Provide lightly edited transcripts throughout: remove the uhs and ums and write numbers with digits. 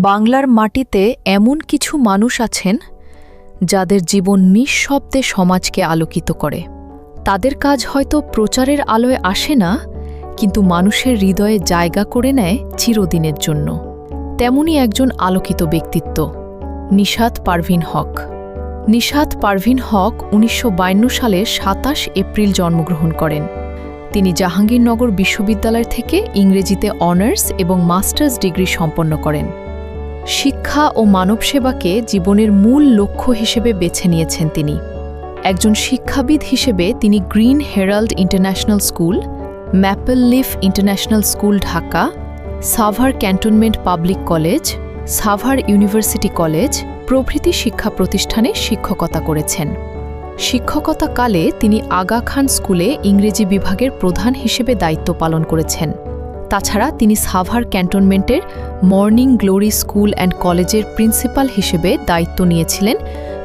বাংলার মাটিতে এমন কিছু মানুষ আছেন যাদের জীবন নিঃশব্দে সমাজকে আলোকিত করে। তাদের কাজ হয়তো প্রচারের আলোয় আসে না, কিন্তু মানুষের হৃদয়ে জায়গা করে নেয় চিরদিনের জন্য। তেমনই একজন আলোকিত ব্যক্তিত্ব নিশাত পারভীন হক। নিশাত পারভীন হক ১৯৫২ সালের ২৭ এপ্রিল জন্মগ্রহণ করেন। তিনি জাহাঙ্গীরনগর বিশ্ববিদ্যালয় থেকে ইংরেজিতে অনার্স এবং মাস্টার্স ডিগ্রি সম্পন্ন করেন। শিক্ষা ও মানব সেবাকে জীবনের মূল লক্ষ্য হিসেবে বেছে নিয়েছেন তিনি। একজন শিক্ষাবিদ হিসেবে তিনি green Herald international school, maple leaf international school Dhaka, Savar cantonment public college, Savar university college প্রভৃতি শিক্ষা প্রতিষ্ঠানে শিক্ষকতা করেছেন। শিক্ষকতাকালে তিনি আগা খান স্কুলে ইংরেজি বিভাগের প্রধান হিসেবে দায়িত্ব পালন করেছেন। তাছাড়া তিনি সাভার ক্যান্টনমেন্টের মর্নিং গ্লোরি স্কুল অ্যান্ড কলেজের প্রিন্সিপাল হিসেবে দায়িত্ব নিয়েছিলেন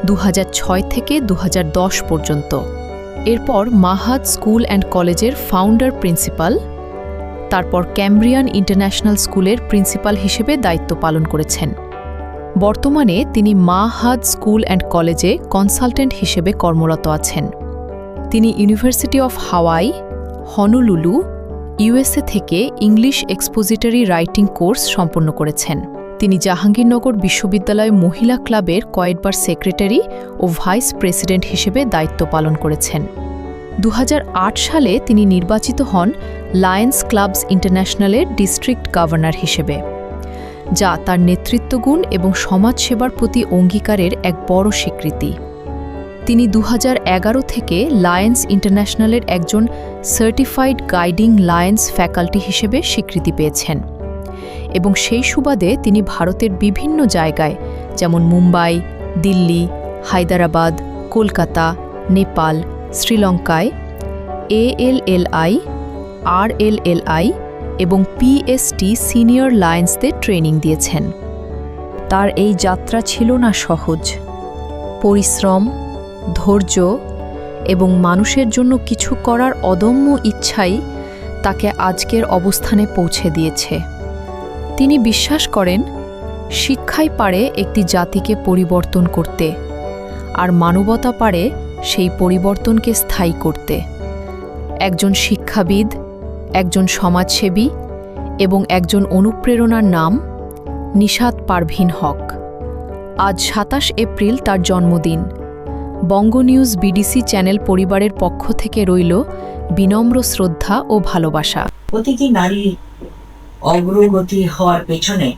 ২০০৬ থেকে ২০১০ পর্যন্ত। এরপর মাহাদ স্কুল অ্যান্ড কলেজের ফাউন্ডার প্রিন্সিপাল, তারপর ক্যামব্রিয়ান ইন্টারন্যাশনাল স্কুলের প্রিন্সিপাল হিসেবে দায়িত্ব পালন করেছেন। বর্তমানে তিনি মাহাদ স্কুল অ্যান্ড কলেজে কনসালটেন্ট হিসেবে কর্মরত আছেন। তিনি university of Hawaii, Honolulu, USA থেকে ইংলিশ এক্সপোজিটরি রাইটিং কোর্স সম্পন্ন করেছেন। তিনি জাহাঙ্গীরনগর বিশ্ববিদ্যালয় মহিলা ক্লাবের কয়েকবার সেক্রেটারি ও ভাইস প্রেসিডেন্ট হিসেবে দায়িত্ব পালন করেছেন। ২০০৮ সালে তিনি নির্বাচিত হন লায়ন্স ক্লাবস ইন্টারন্যাশনালের ডিস্ট্রিক্ট গভর্নর হিসেবে, যা তার নেতৃত্বগুণ এবং সমাজসেবার প্রতি অঙ্গীকারের এক বড় স্বীকৃতি। তিনি ২০১১ থেকে লায়ন্স ইন্টারন্যাশনালের একজন সার্টিফাইড গাইডিং লায়ন্স ফ্যাকাল্টি হিসেবে স্বীকৃতি পেয়েছেন এবং সেই সুবাদে তিনি ভারতের বিভিন্ন জায়গায় যেমন মুম্বাই, দিল্লি, হায়দরাবাদ, কলকাতা, নেপাল, শ্রীলঙ্কায় ALLI, RLLI এবং PST সিনিয়র লায়ন্সদের ট্রেনিং দিয়েছেন। তার এই যাত্রা ছিল না সহজ। পরিশ্রম, ধৈর্য এবং মানুষের জন্য কিছু করার অদম্য ইচ্ছাই তাকে আজকের অবস্থানে পৌঁছে দিয়েছে। তিনি বিশ্বাস করেন, শিক্ষাই পারে একটি জাতিকে পরিবর্তন করতে, আর মানবতা পারে সেই পরিবর্তনকে স্থায়ী করতে। একজন শিক্ষাবিদ, একজন সমাজসেবী এবং একজন অনুপ্রেরণার নাম নিশাত পারভীন হক। আজ ২৭ এপ্রিল তার জন্মদিন। বঙ্গ নিউজ বিডিসি চ্যানেল পরিবারের পক্ষ থেকে রইল বিনম্র শ্রদ্ধা ও ভালোবাসা। প্রতিটি নারীর অগ্রগতি হওয়ার পেছনে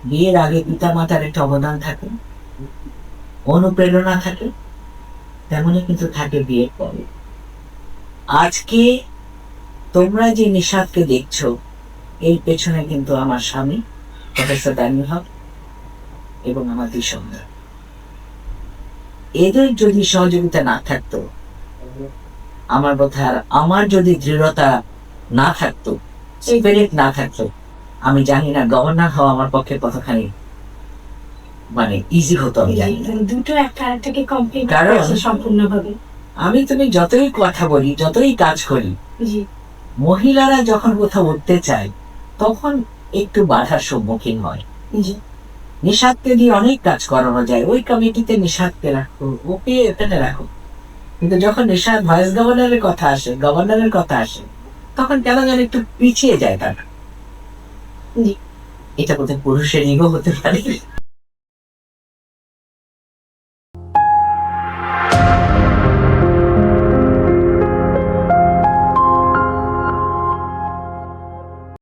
বিয়ের আগে পিতামাতার একটা অবদান থাকে, অনুপ্রেরণা থাকে, তেমনই কিন্তু থাকে বিয়ের পরে। আজকে তোমরা যে নিশাতকে দেখছো, এর পেছনে কিন্তু আমার স্বামী প্রফেসর দানিল হক এবং আমার দুই সন্তান। এদের যদি সহযোগিতা না থাকতো, আমার বোধ আমার যদি দৃঢ়তা না থাকতো, সেই পেরেক না থাকতো, আমি জানি না গভর্নর হওয়া আমার পক্ষে কতখানি ইজি হতো। আমি জানি না, দুটো একটা আরেকটাকে কমপ্লিট কারণ সম্পূর্ণভাবে তুমি যতই কথা বলি, যতই কাজ করি, মহিলারা যখন কোথাও উঠতে চায় তখন একটু বাধার সম্মুখীন হয়। নিশাতকে দিয়ে অনেক কাজ করানো যায়, ওই কমিটিতে নিশাতকে রাখো, ওকে এখানে রাখো, কিন্তু যখন নিশাত ভাইস গভর্নরের কথা আসে, গভর্নরের কথা আসে, তখন কেন যেন একটু পিছিয়ে যায় তারা। এটা বোধহয় পুরুষের ইগো হতে পারে।